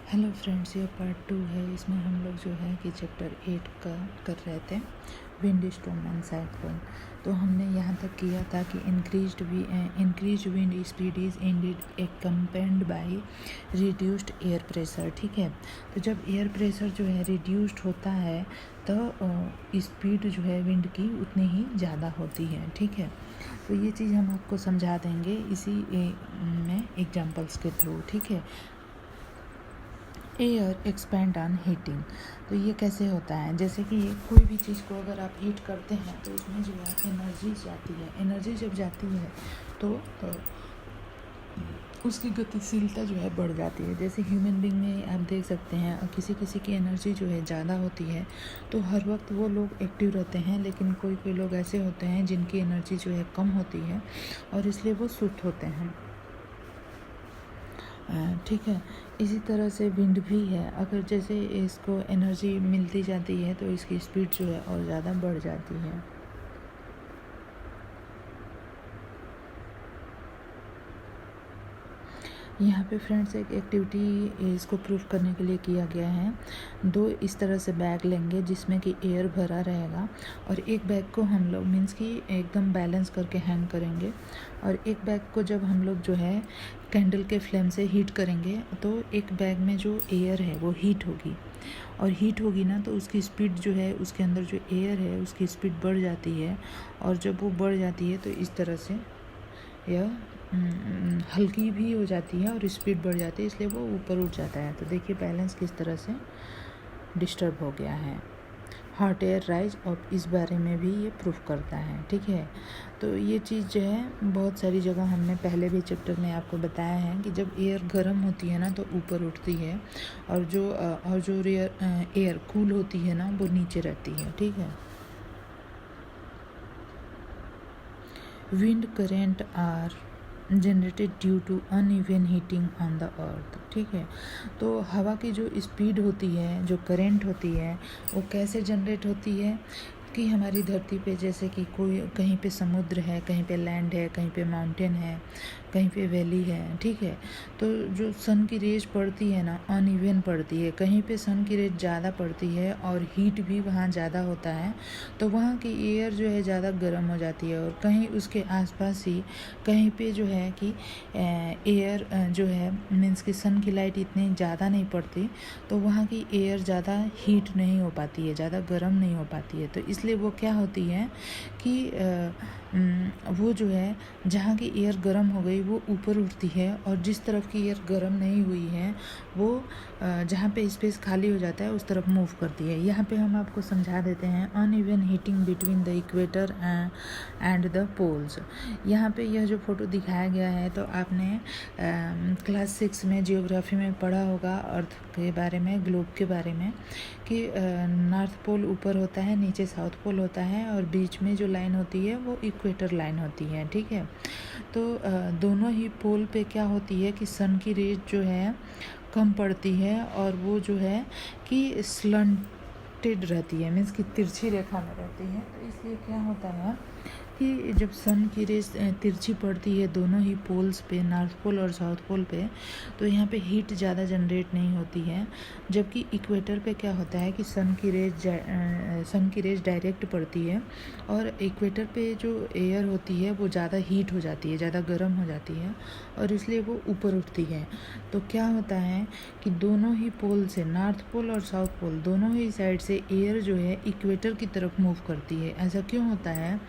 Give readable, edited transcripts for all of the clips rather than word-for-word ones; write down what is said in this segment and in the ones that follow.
Hello friends, ये part 2 है। इसमें हम लोग जो है कि चैप्टर 8 का कर रहे थे, विंड स्टॉर्म एंड साइक्लोन। तो हमने यहाँ तक किया था कि increase wind speed is indeed accompanied by reduced air pressure. ठीक है, तो जब एयर प्रेशर जो है रिड्यूस्ड होता है तो स्पीड जो है विंड की उतनी ही ज़्यादा होती है। ठीक है, तो ये चीज़ हम आपको समझा देंगे इसी में एग्जांपल्स के थ्रू। ठीक है, एयर एक्सपेंड ऑन हीटिंग। तो ये कैसे होता है, जैसे कि कोई भी चीज़ को अगर आप हीट करते हैं तो उसमें जो है एनर्जी जाती है। एनर्जी जब जाती है तो उसकी गतिशीलता जो है बढ़ जाती है। जैसे ह्यूमन बीइंग में आप देख सकते हैं, किसी किसी की एनर्जी जो है ज़्यादा होती है तो हर वक्त वो लोग एक्टिव रहते हैं, लेकिन कोई कोई लोग ऐसे होते हैं जिनकी एनर्जी जो है कम होती है और इसलिए वो सुस्त होते हैं। ठीक है, इसी तरह से विंड भी है। अगर जैसे इसको एनर्जी मिलती जाती है तो इसकी स्पीड जो है और ज़्यादा बढ़ जाती है। यहाँ पे फ्रेंड्स एक एक्टिविटी इसको प्रूफ करने के लिए किया गया है। दो इस तरह से बैग लेंगे जिसमें कि एयर भरा रहेगा और एक बैग को हम लोग मीन्स कि एकदम बैलेंस करके हैंग करेंगे और एक बैग को जब हम लोग जो है कैंडल के फ्लेम से हीट करेंगे तो एक बैग में जो एयर है वो हीट होगी और हीट होगी ना तो उसकी स्पीड जो है, उसके अंदर जो एयर है उसकी स्पीड बढ़ जाती है और जब वो बढ़ जाती है तो इस तरह से यह हल्की भी हो जाती है और स्पीड बढ़ जाती है, इसलिए वो ऊपर उठ जाता है। तो देखिए बैलेंस किस तरह से डिस्टर्ब हो गया है। हॉट एयर राइज और इस बारे में भी ये प्रूफ करता है। ठीक है, तो ये चीज़ जो है बहुत सारी जगह हमने पहले भी चैप्टर में आपको बताया है कि जब एयर गर्म होती है ना तो ऊपर उठती है और जो एयर कूल होती है ना वो नीचे रहती है। ठीक है, wind current are generated due to uneven heating on the earth. ठीक है, तो हवा की जो स्पीड होती है, जो करंट होती है, वो कैसे जनरेट होती है कि हमारी धरती पे जैसे कि कोई कहीं पे समुद्र है, कहीं पे लैंड है, कहीं पे माउंटेन है, कहीं पे वैली है। ठीक है, तो जो सन की रेज पड़ती है ना अनइवन पड़ती है, कहीं पे सन की रेज ज़्यादा पड़ती है और हीट भी वहाँ ज़्यादा होता है तो वहाँ की एयर जो है ज़्यादा गर्म हो जाती है और कहीं उसके आसपास ही कहीं पे जो है कि एयर जो है मीन्स कि सन की लाइट इतनी ज़्यादा नहीं पड़ती तो वहाँ की एयर ज़्यादा हीट नहीं हो पाती है, ज़्यादा गर्म नहीं हो पाती है। तो इसलिए वो क्या होती है कि वो जो है जहाँ की एयर गर्म हो गई वो ऊपर उठती है और जिस तरफ की एयर गर्म नहीं हुई है वो जहाँ पे स्पेस खाली हो जाता है उस तरफ मूव करती है। यहाँ पे हम आपको समझा देते हैं uneven heating between the equator and the poles. यहाँ पे यह जो फोटो दिखाया गया है तो आपने क्लास 6 में जियोग्राफी में पढ़ा होगा अर्थ के बारे में, ग्लोब के बारे में, कि नॉर्थ पोल ऊपर होता है, नीचे साउथ पोल होता है और बीच में जो लाइन होती है वो इक्वेटर लाइन होती है। ठीक है, तो दोनों ही पोल पे क्या होती है कि सन की रेज जो है कम पड़ती है और वो जो है कि स्लंटेड रहती है, मीन्स कि तिरछी रेखा में रहती है। तो इसलिए क्या होता है कि जब सन की रेज तिरछी पड़ती है दोनों ही पोल्स पे, नॉर्थ पोल और साउथ पोल पे, तो यहाँ पे हीट ज़्यादा जनरेट नहीं होती है। जबकि इक्वेटर पे क्या होता है कि सन की रेज डायरेक्ट पड़ती है और इक्वेटर पे जो एयर होती है वो ज़्यादा हीट हो जाती है, ज़्यादा गर्म हो जाती है और इसलिए वो ऊपर उठती है। तो क्या होता है कि दोनों ही पोल से, नॉर्थ पोल और साउथ पोल दोनों ही साइड से एयर जो है इक्वेटर की तरफ मूव करती है। ऐसा क्यों होता है?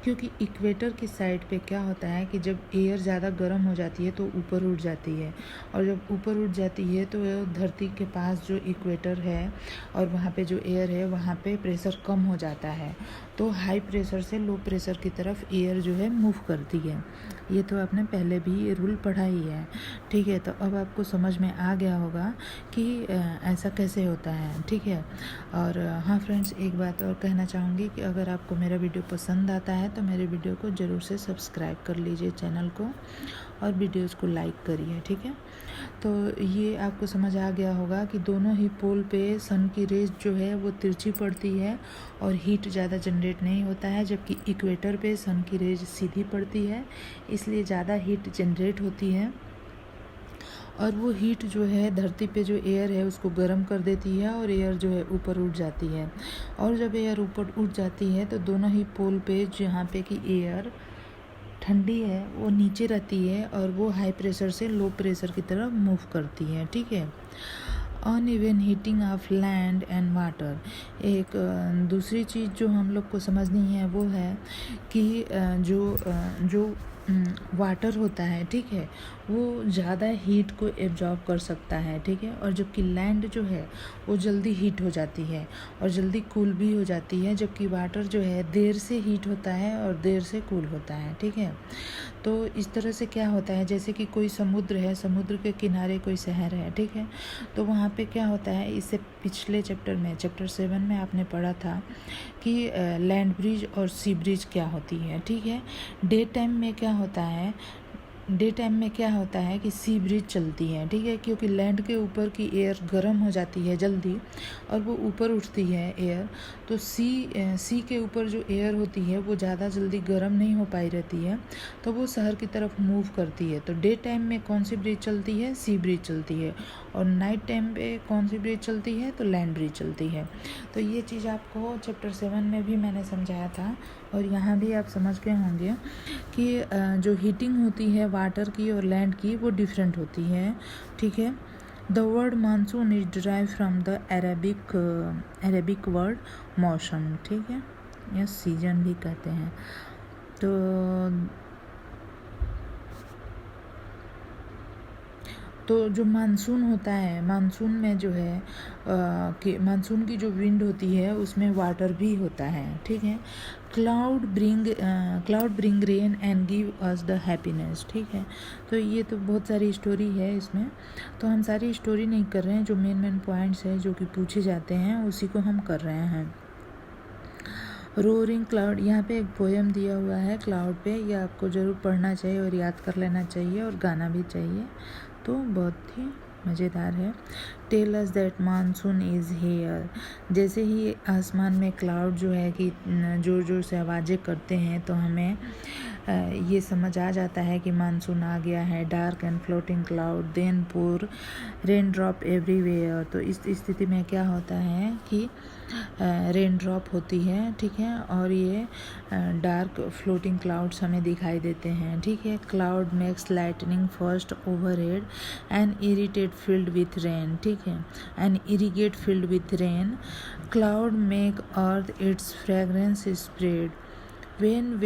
क्योंकि इक्वेटर की साइड पे क्या होता है कि जब एयर ज़्यादा गर्म हो जाती है तो ऊपर उठ जाती है और जब ऊपर उठ जाती है तो धरती के पास जो इक्वेटर है और वहाँ पे जो एयर है वहाँ पे प्रेशर कम हो जाता है तो हाई प्रेशर से लो प्रेशर की तरफ एयर जो है मूव करती है। ये तो आपने पहले भी ये रूल पढ़ा ही है। ठीक है, तो अब आपको समझ में आ गया होगा कि ऐसा कैसे होता है। ठीक है, और हाँ फ्रेंड्स, एक बात और कहना चाहूँगी कि अगर आपको मेरा वीडियो पसंद आता है तो मेरे वीडियो को ज़रूर से सब्सक्राइब कर लीजिए चैनल को और वीडियोज़ को लाइक करिए। ठीक है, तो ये आपको समझ आ गया होगा कि दोनों ही पोल पे सन की रेज जो है वो तिरछी पड़ती है और हीट ज़्यादा जनरेट नहीं होता है, जबकि इक्वेटर पे सन की रेज सीधी पड़ती है इसलिए ज़्यादा हीट जनरेट होती है और वो हीट जो है धरती पे जो एयर है उसको गर्म कर देती है और एयर जो है ऊपर उठ जाती है। और जब एयर ऊपर उठ जाती है तो दोनों ही पोल पे जहाँ पे कि एयर ठंडी है वो नीचे रहती है और वो हाई प्रेशर से लो प्रेशर की तरफ मूव करती है, ठीक है। Uneven heating of land and water. एक दूसरी चीज़ जो हम लोग को समझनी है वो है कि जो वाटर होता है, ठीक है, वो ज़्यादा हीट को एब्जॉर्ब कर सकता है, ठीक है। और जबकि लैंड जो है वो जल्दी हीट हो जाती है और जल्दी कूल भी हो जाती है, जबकि वाटर जो है देर से हीट होता है और देर से कूल होता है, ठीक है। तो इस तरह से क्या होता है, जैसे कि कोई समुद्र है, समुद्र के किनारे कोई शहर है, ठीक है, तो वहाँ पे क्या होता है, इससे पिछले चैप्टर 7 में आपने पढ़ा था कि लैंड ब्रिज और सी ब्रिज क्या होती है, ठीक है। डे टाइम में क्या होता है कि सी ब्रिज चलती है, ठीक है, क्योंकि लैंड के ऊपर की एयर गर्म हो जाती है जल्दी और वो ऊपर उठती है एयर। तो सी के ऊपर जो एयर होती है वो ज़्यादा जल्दी गर्म नहीं हो पाई रहती है, तो वो शहर की तरफ मूव करती है। तो डे टाइम में कौन सी ब्रिज चलती है, सी ब्रिज चलती है, और नाइट टाइम पे कौन सी ब्रिज चलती है, तो लैंड ब्रिज चलती है। तो ये चीज़ आपको चैप्टर 7 में भी मैंने समझाया था और यहाँ भी आप समझ गए होंगे कि जो हीटिंग होती है वाटर की और लैंड की वो डिफरेंट होती है, ठीक है। The word monsoon is derive from the Arabic word मौसम, ठीक है, या सीजन भी कहते हैं। तो जो मानसून होता है, मानसून में जो है कि मानसून की जो विंड होती है उसमें वाटर भी होता है, ठीक है। Cloud bring rain and give us the happiness, ठीक है। तो ये तो बहुत सारी स्टोरी है इसमें, तो हम सारी स्टोरी नहीं कर रहे हैं, जो मेन पॉइंट्स है जो कि पूछे जाते हैं उसी को हम कर रहे हैं। रोरिंग क्लाउड, यहाँ पे एक पोएम दिया हुआ है क्लाउड पे, ये आपको ज़रूर पढ़ना चाहिए और याद कर लेना चाहिए और गाना भी चाहिए, तो बहुत ही मज़ेदार है। Tell us that monsoon is here. जैसे ही आसमान में क्लाउड जो है कि ज़ोर ज़ोर से आवाज़ें करते हैं तो हमें ये समझ आ जाता है कि मानसून आ गया है। Dark and floating cloud then pour rain drop everywhere. तो इस स्थिति में क्या होता है कि रेन ड्रॉप होती है, ठीक है, और ये डार्क फ्लोटिंग क्लाउड्स हमें दिखाई देते हैं, ठीक है। Cloud makes lightning first overhead and irritate filled with rain, ठीक है, and irrigate filled with rain. Cloud make earth it's fragrance spread when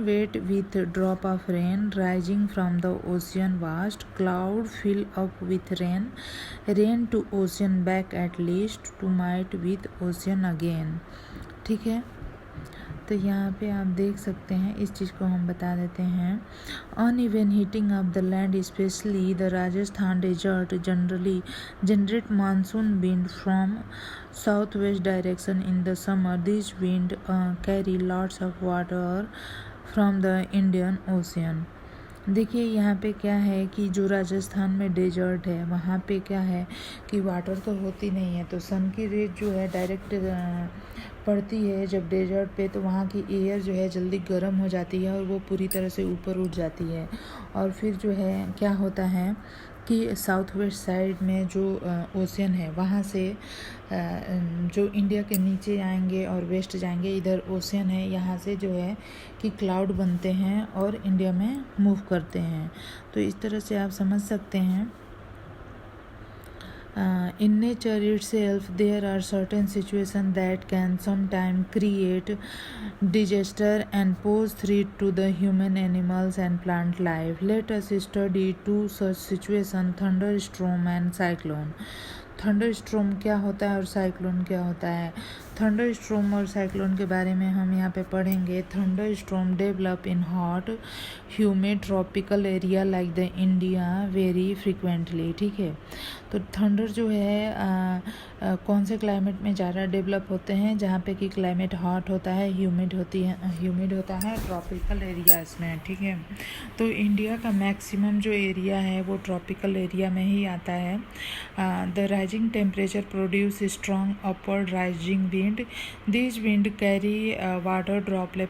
wet with drop of rain rising from the ocean vast. Cloud fill up with rain to ocean back at least to meet with ocean again, ठीक है। तो यहाँ पे आप देख सकते हैं, इस चीज़ को हम बता देते हैं। Uneven heating of the land specially the Rajasthan desert generally generate monsoon wind from southwest direction in the summer. These wind carry lots of water from the Indian Ocean. देखिए यहाँ पे क्या है कि जो राजस्थान में डेजर्ट है वहाँ पे क्या है कि वाटर तो होती नहीं है, तो सन की रेज जो है डायरेक्ट पड़ती है जब डेजर्ट पे, तो वहाँ की एयर जो है जल्दी गर्म हो जाती है और वो पूरी तरह से ऊपर उठ जाती है। और फिर जो है क्या होता है कि साउथ वेस्ट साइड में जो ओशियन है वहाँ से जो इंडिया के नीचे आएंगे और वेस्ट जाएंगे, इधर ओशियन है, यहाँ से जो है कि क्लाउड बनते हैं और इंडिया में मूव करते हैं। तो इस तरह से आप समझ सकते हैं। In nature itself, there are certain situations that can sometimes create disaster and pose threat to the human, animals, and plant life. Let us study two such situations: thunderstorm and cyclone. Thunderstorm क्या होता है और cyclone क्या होता है? Thunderstorm और cyclone के बारे में हम यहाँ पे पढ़ेंगे। Thunderstorm develop in hot humid tropical area like the India very frequently, ठीक है। तो थंडर जो है कौन से क्लाइमेट में ज़्यादा डेवलप होते हैं? जहाँ पे कि क्लाइमेट हॉट होता है, ह्यूमिड होता है ट्रॉपिकल एरियाज में, ठीक है। तो इंडिया का मैक्सिमम जो एरिया है वो ट्रॉपिकल एरिया में ही आता है। The rising temperature produce strong upward rising wind. These wind carry water droplet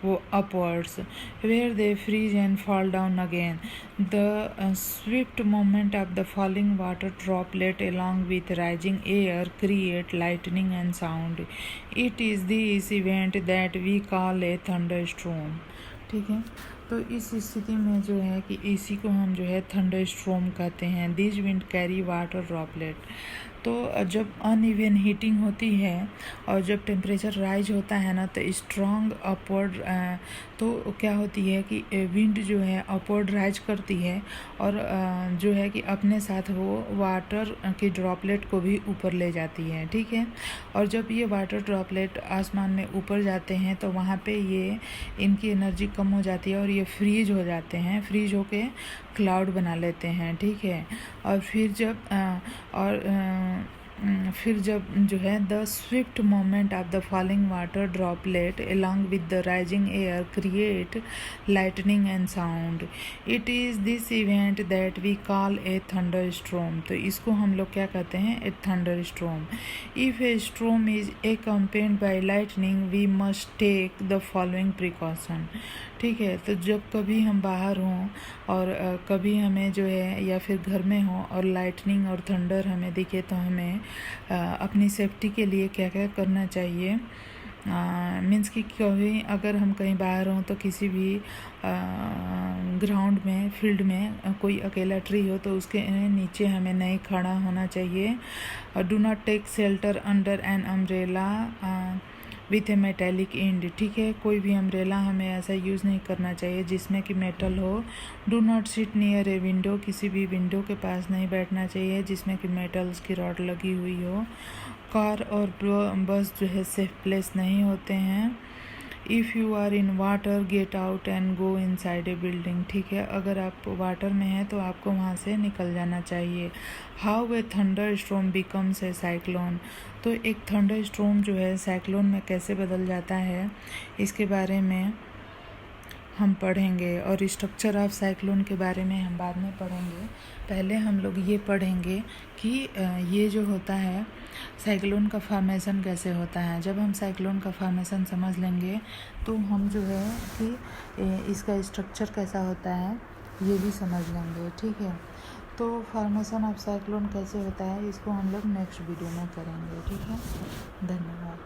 वो upwards, where they freeze and fall down again. The swift movement of the falling water droplet along with rising air create lightning and sound. It is this event that we call a thunderstorm. ठीक है, तो इस स्थिति में जो है कि इसी को हम जो है थंडरस्टॉर्म कहते हैं. This wind carry water droplet. तो जब अनइवन हीटिंग होती है और जब टेम्परेचर राइज होता है ना, तो स्ट्रॉन्ग अपवर्ड, तो क्या होती है कि विंड जो है अपवर्ड राइज करती है और जो है कि अपने साथ वो वाटर की ड्रॉपलेट को भी ऊपर ले जाती है. ठीक है, और जब ये वाटर ड्रॉपलेट आसमान में ऊपर जाते हैं तो वहाँ पे ये इनकी एनर्जी कम हो जाती है और ये फ्रीज हो जाते हैं. फ्रीज होके क्लाउड बना लेते हैं. ठीक है, और फिर जब जो है the swift moment of the falling water droplet along with the rising air create lightning and sound. It is this event that we call a thunder storm. तो इसको हम लोग क्या कहते हैं, a thunder storm. If a storm is accompanied by lightning we must take the following precaution. ठीक है, तो जब कभी हम बाहर हों और कभी हमें जो है या फिर घर में हों और लाइटनिंग और थंडर हमें दिखे तो हमें अपनी सेफ्टी के लिए क्या क्या करना चाहिए. मीन्स कि कभी अगर हम कहीं बाहर हों तो किसी भी ग्राउंड में, फील्ड में कोई अकेला ट्री हो तो उसके नीचे हमें नहीं खड़ा होना चाहिए. Do not take shelter under an umbrella with a metallic end. ठीक है, कोई भी अम्ब्रेला हमें ऐसा यूज़ नहीं करना चाहिए जिसमें कि मेटल हो. Do not sit near a window, किसी भी विंडो के पास नहीं बैठना चाहिए जिसमें कि मेटल्स की रॉड लगी हुई हो. कार और बस जो है सेफ प्लेस नहीं होते हैं. If you are in water get out and go inside a building. ठीक है, अगर आप वाटर में हैं तो आपको वहाँ से निकल जाना चाहिए. How a thunder स्ट्रोम becomes a cyclone. तो एक थंडर स्ट्रोम जो है साइक्लोन में कैसे बदल जाता है इसके बारे में हम पढ़ेंगे, और स्ट्रक्चर ऑफ साइक्लोन के बारे में हम बाद में पढ़ेंगे. पहले हम लोग ये पढ़ेंगे कि ये जो होता है साइक्लोन का फॉर्मेशन कैसे होता है. जब हम साइक्लोन का फॉर्मेशन समझ लेंगे तो हम जो है कि इसका स्ट्रक्चर कैसा होता है ये भी समझ लेंगे. ठीक है, तो फॉर्मेशन ऑफ साइक्लोन कैसे होता है इसको हम लोग नेक्स्ट वीडियो में करेंगे. ठीक है, धन्यवाद.